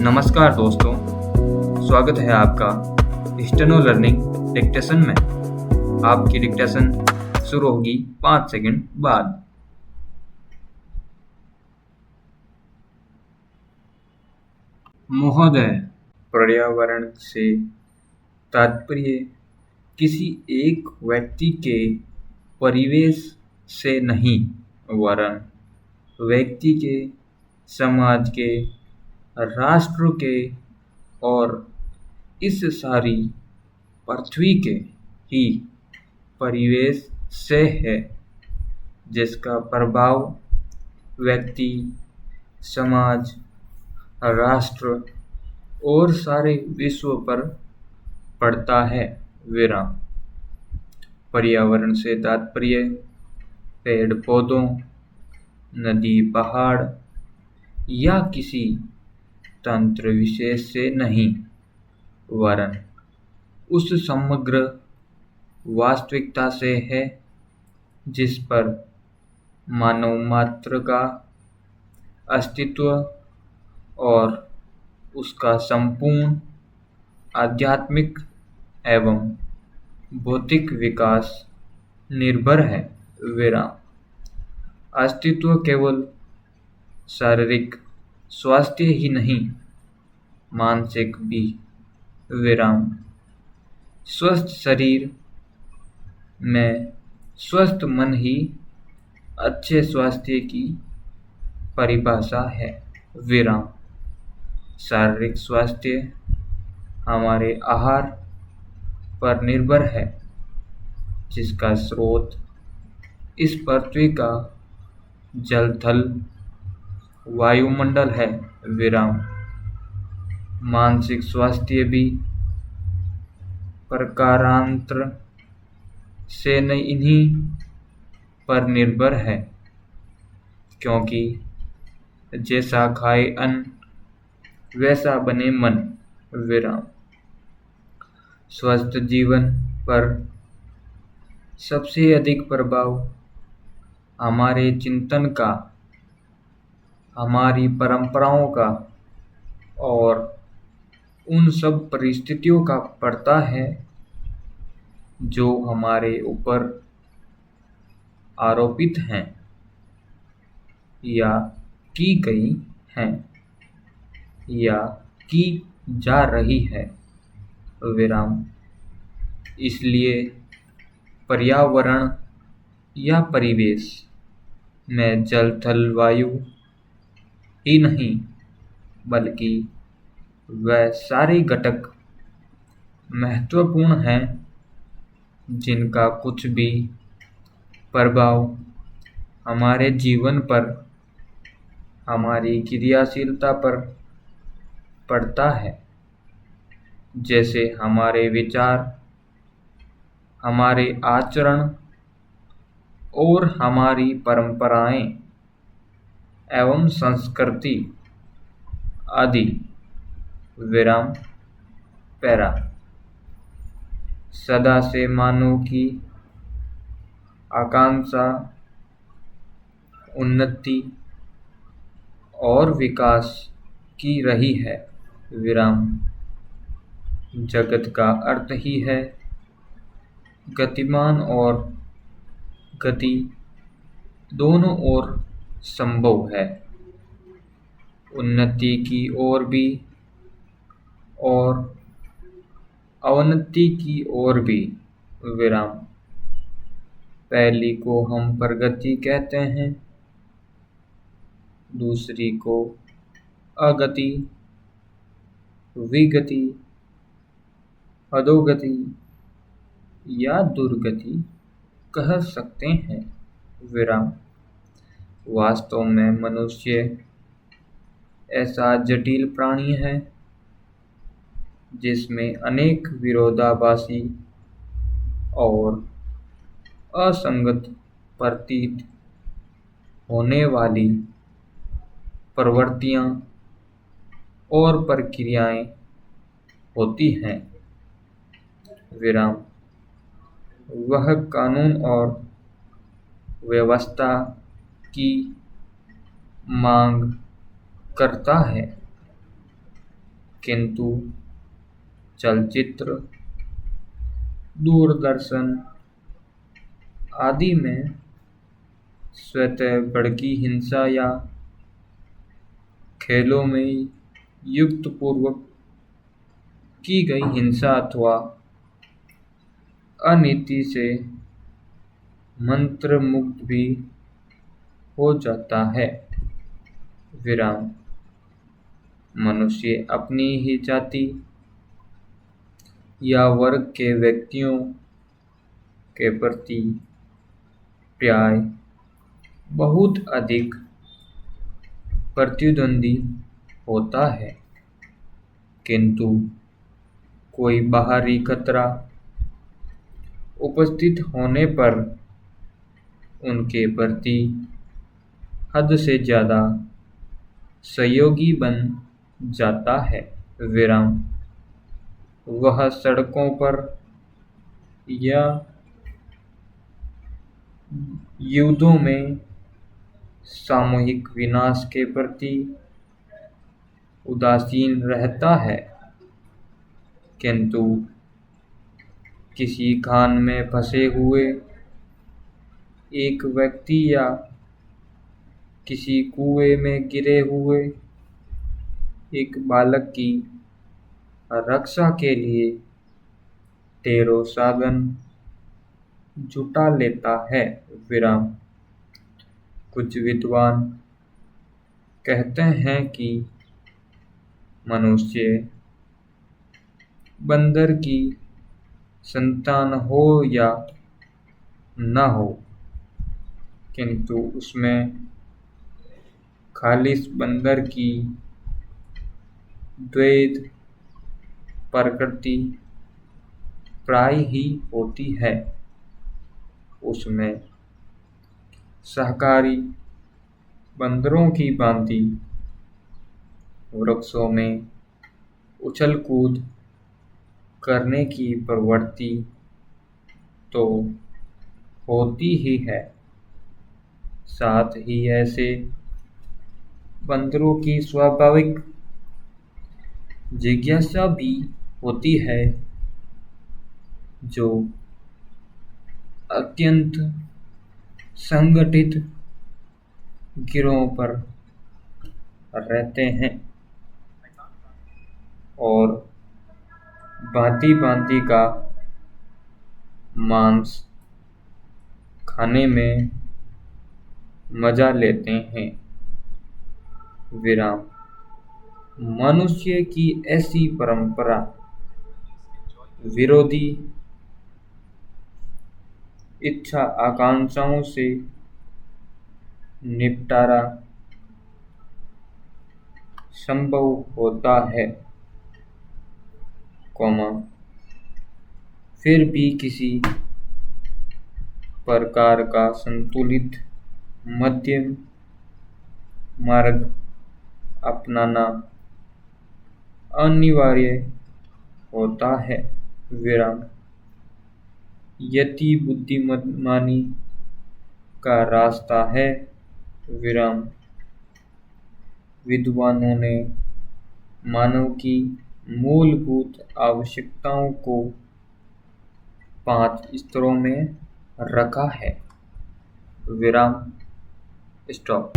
नमस्कार दोस्तों, स्वागत है आपका स्टेनो लर्निंग डिक्टेशन में। आपकी डिक्टेशन शुरू होगी 5 सेकंड बाद। महोदय, पर्यावरण से तात्पर्य किसी एक व्यक्ति के परिवेश से नहीं, वरन व्यक्ति के, समाज के, राष्ट्र के और इस सारी पृथ्वी के ही परिवेश से है, जिसका प्रभाव व्यक्ति, समाज, राष्ट्र और सारे विश्व पर पड़ता है। विराम। पर्यावरण से तात्पर्य पेड़ पौधों, नदी पहाड़ या किसी तंत्र विशेष से नहीं, वरन उस समग्र वास्तविकता से है जिस पर मानव मात्र का अस्तित्व और उसका संपूर्ण आध्यात्मिक एवं भौतिक विकास निर्भर है। विराम। अस्तित्व केवल शारीरिक स्वास्थ्य ही नहीं, मानसिक भी। विराम। स्वस्थ शरीर में स्वस्थ मन ही अच्छे स्वास्थ्य की परिभाषा है। विराम। शारीरिक स्वास्थ्य हमारे आहार पर निर्भर है, जिसका स्रोत इस पृथ्वी का जल थल वायुमंडल है। विराम। मानसिक स्वास्थ्य भी प्रकारांतर से इन्हीं पर निर्भर है, क्योंकि जैसा खाए अन्न वैसा बने मन। विराम। स्वस्थ जीवन पर सबसे अधिक प्रभाव हमारे चिंतन का, हमारी परंपराओं का और उन सब परिस्थितियों का पड़ता है जो हमारे ऊपर आरोपित हैं या की गई हैं या की जा रही है। विराम। इसलिए पर्यावरण या परिवेश में जल थल वायु ही नहीं, बल्कि वह सारे घटक महत्वपूर्ण हैं जिनका कुछ भी प्रभाव हमारे जीवन पर, हमारी क्रियाशीलता पर पड़ता है, जैसे हमारे विचार, हमारे आचरण और हमारी परंपराएं एवं संस्कृति आदि। विराम। पैरा। सदा से मानव की आकांक्षा उन्नति और विकास की रही है। विराम। जगत का अर्थ ही है गतिमान और गति दोनों ओर संभव है, उन्नति की ओर भी और अवनति की ओर भी। विराम। पहली को हम प्रगति कहते हैं, दूसरी को अगति, विगति, अधोगति या दुर्गति कह सकते हैं। विराम। वास्तव में मनुष्य ऐसा जटिल प्राणी है जिसमें अनेक विरोधाभासी और असंगत प्रतीत होने वाली प्रवृत्तियां और प्रक्रियाएं होती हैं। विराम। वह कानून और व्यवस्था की मांग करता है, किंतु चलचित्र, दूरदर्शन आदि में स्वतः भड़की हिंसा या खेलों में युक्तिपूर्वक की गई हिंसा अथवा अनीति से मंत्रमुग्ध भी हो जाता है। विराम। मनुष्य अपनी ही जाति या वर्ग के व्यक्तियों के प्रति प्राय बहुत अधिक प्रतिद्वंदी होता है, किंतु कोई बाहरी खतरा उपस्थित होने पर उनके प्रति हद से ज़्यादा सहयोगी बन जाता है। विराम। वह सड़कों पर या युद्धों में सामूहिक विनाश के प्रति उदासीन रहता है, किंतु किसी खान में फंसे हुए एक व्यक्ति या किसी कुएं में गिरे हुए एक बालक की रक्षा के लिए ढेरों साधन जुटा लेता है। विराम। कुछ विद्वान कहते हैं कि मनुष्य बंदर की संतान हो या न हो, किंतु उसमें खालिस बंदर की द्वैध प्रकृति प्राय ही होती है। उसमें शाकाहारी बंदरों की भांति वृक्षों में उछल कूद करने की प्रवृत्ति तो होती ही है, साथ ही ऐसे बंदरों की स्वाभाविक जिज्ञासा भी होती है जो अत्यंत संगठित गिरोहों पर रहते हैं और भांति भांति का मांस खाने में मजा लेते हैं। विराम। मनुष्य की ऐसी परंपरा विरोधी इच्छा आकांक्षाओं से निपटारा संभव होता है, फिर भी किसी प्रकार का संतुलित मध्यम मार्ग अपनाना अनिवार्य होता है। विराम। यति बुद्धिमानी का रास्ता है। विराम। विद्वानों ने मानव की मूलभूत आवश्यकताओं को 5 स्तरों में रखा है। विराम। स्टॉप।